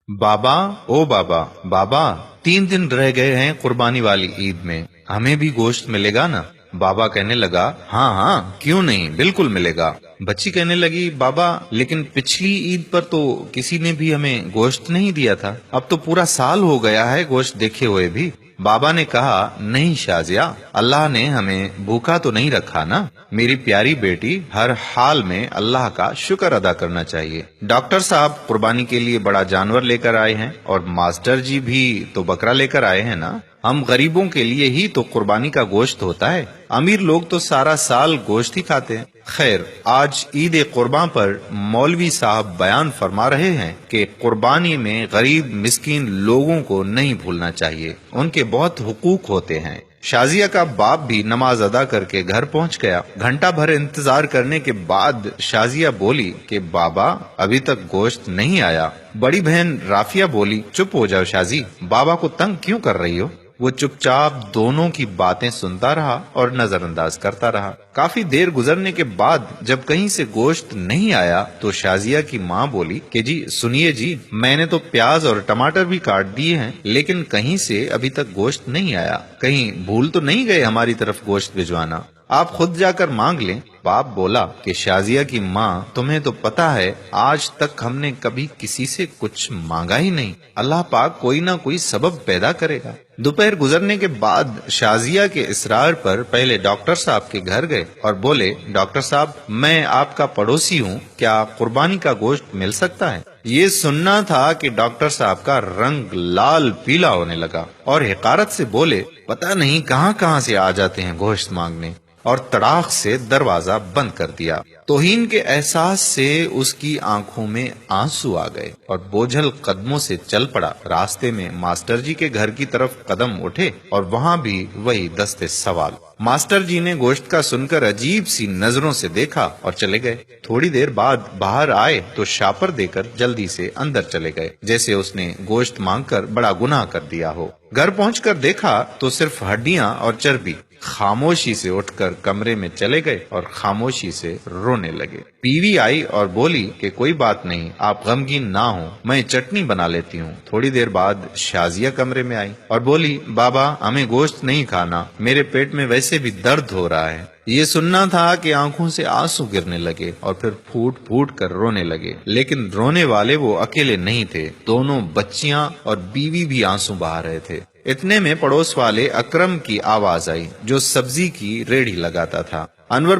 बाबा, ओ बाबा, बाबा, 3 दिन रह गए हैं कुर्बानी वाली ईद में, हमें भी गोश्त मिलेगा ना? बाबा कहने लगा, हाँ हाँ, क्यों नहीं, बिल्कुल मिलेगा। बच्ची कहने लगी, बाबा लेकिन पिछली ईद पर तो किसी ने भी हमें गोश्त नहीं दिया था, अब तो पूरा साल हो गया है गोश्त देखे हुए भी। बाबा ने कहा, नहीं शाजिया, अल्लाह ने हमें भूखा तो नहीं रखा ना। मेरी प्यारी बेटी, हर हाल में अल्लाह का शुक्र अदा करना चाहिए। डॉक्टर साहब कुर्बानी के लिए बड़ा जानवर लेकर आए हैं और मास्टर जी भी तो बकरा लेकर आए हैं ना। हम गरीबों के लिए ही तो कुर्बानी का गोश्त होता है, अमीर लोग तो सारा साल गोश्त ही खाते हैं। खैर, आज ईद कुर्बान पर मौलवी साहब बयान फरमा रहे हैं कि कुर्बानी में गरीब मिस्कीन लोगों को नहीं भूलना चाहिए, उनके बहुत हुकूक होते हैं। शाजिया का बाप भी नमाज अदा करके घर पहुंच गया। घंटा भर इंतजार करने के बाद शाजिया बोली कि बाबा अभी तक गोश्त नहीं आया। बड़ी बहन राफिया बोली, चुप हो जाओ शाजी, बाबा को तंग क्यों कर रही हो? वो चुपचाप दोनों की बातें सुनता रहा और नजरअंदाज करता रहा। काफी देर गुजरने के बाद जब कहीं से गोश्त नहीं आया तो शाजिया की माँ बोली कि जी सुनिए जी, मैंने तो प्याज और टमाटर भी काट दिए हैं, लेकिन कहीं से अभी तक गोश्त नहीं आया। कहीं भूल तो नहीं गए हमारी तरफ गोश्त भिजवाना? आप खुद जाकर मांग लें। बाप बोला कि शाजिया की माँ, तुम्हें तो पता है आज तक हमने कभी किसी से कुछ मांगा ही नहीं, अल्लाह पाक कोई ना कोई सबब पैदा करेगा। दोपहर गुजरने के बाद शाजिया के इसरार पर पहले डॉक्टर साहब के घर गए और बोले, डॉक्टर साहब मैं आपका पड़ोसी हूँ, क्या कुर्बानी का गोश्त मिल सकता है? ये सुनना था कि डॉक्टर साहब का रंग लाल पीला होने लगा और हिकारत से बोले, पता नहीं कहाँ कहाँ से आ जाते हैं गोश्त मांगने, और तड़ाक से दरवाजा बंद कर दिया। तौहीन के एहसास से उसकी आंखों में आंसू आ गए और बोझल कदमों से चल पड़ा। रास्ते में मास्टर जी के घर की तरफ कदम उठे और वहाँ भी वही दस्ते सवाल। मास्टर जी ने गोश्त का सुनकर अजीब सी नजरों से देखा और चले गए। थोड़ी देर बाद बाहर आए तो शापर देकर जल्दी से अंदर चले गए, जैसे उसने गोश्त मांगकर बड़ा गुनाह कर दिया हो। घर पहुंचकर देखा तो सिर्फ हड्डियां और चर्बी। खामोशी से उठकर कमरे में चले गए और खामोशी से रोने लगे। बीवी आई और बोली कि कोई बात नहीं, आप गमगीन ना हो, मैं चटनी बना लेती हूँ। थोड़ी देर बाद शाजिया कमरे में आई और बोली, बाबा हमें गोश्त नहीं खाना, मेरे पेट में वैसे भी दर्द हो रहा है। ये सुनना था कि आंखों से आंसू गिरने लगे और फिर फूट फूट कर रोने लगे। लेकिन रोने वाले वो अकेले नहीं थे, दोनों बच्चियां और बीवी भी आंसू बहा रहे थे। इतने में पड़ोस वाले अकरम की आवाज आई, जो सब्जी की रेड़ी लगाता था। अनवर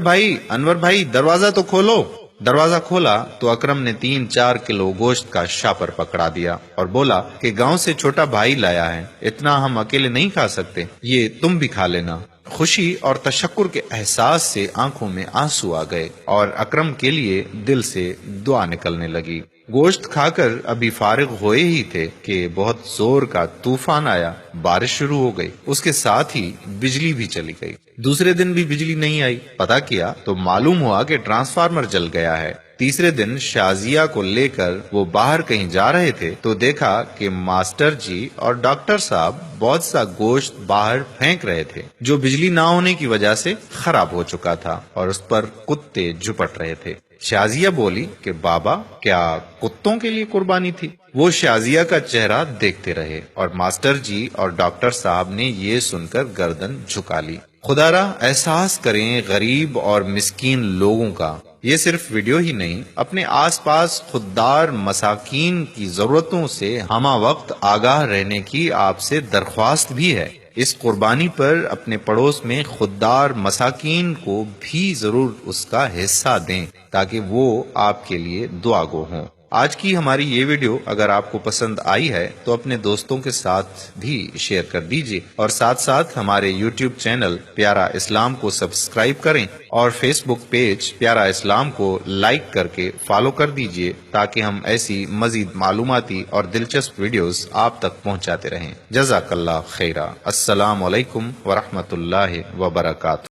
भाई दरवाजा तो खोलो। दरवाजा खोला तो अकरम ने 3-4 किलो गोश्त का शापर पकड़ा दिया और बोला कि गांव से छोटा भाई लाया है, इतना हम अकेले नहीं खा सकते, ये तुम भी खा लेना। खुशी और तशक्कुर के एहसास से आंखों में आंसू आ गए और अकरम के लिए दिल से दुआ निकलने लगी। गोश्त खाकर अभी फारिग हुए ही थे कि बहुत जोर का तूफान आया, बारिश शुरू हो गई, उसके साथ ही बिजली भी चली गई। दूसरे दिन भी बिजली नहीं आई। पता किया तो मालूम हुआ कि ट्रांसफार्मर जल गया है। तीसरे दिन शाजिया को लेकर वो बाहर कहीं जा रहे थे तो देखा कि मास्टर जी और डॉक्टर साहब बहुत सा गोश्त बाहर फेंक रहे थे, जो बिजली ना होने की वजह से खराब हो चुका था और उस पर कुत्ते झुपट रहे थे। शाजिया बोली कि बाबा क्या कुत्तों के लिए कुर्बानी थी? वो शाजिया का चेहरा देखते रहे और मास्टर जी और डॉक्टर साहब ने ये सुनकर गर्दन झुका ली। खुदारा एहसास करें गरीब और मिस्कीन लोगों का। ये सिर्फ वीडियो ही नहीं, अपने आसपास खुददार मसाकीन की जरूरतों से हमा वक्त आगाह रहने की आपसे दरख्वास्त भी है। इस कुर्बानी पर अपने पड़ोस में खुददार मसाकीन को भी जरूर उसका हिस्सा दें ताकि वो आपके लिए दुआगो हों। आज की हमारी ये वीडियो अगर आपको पसंद आई है तो अपने दोस्तों के साथ भी शेयर कर दीजिए और साथ साथ हमारे YouTube चैनल प्यारा इस्लाम को सब्सक्राइब करें और Facebook पेज प्यारा इस्लाम को लाइक करके फॉलो कर दीजिए ताकि हम ऐसी मजीद मालूमाती और दिलचस्प वीडियोस आप तक पहुंचाते रहें। जज़ाकल्लाह खैरा। अस्सलाम वालेकुम व रहमतुल्लाहि व बरकातहू।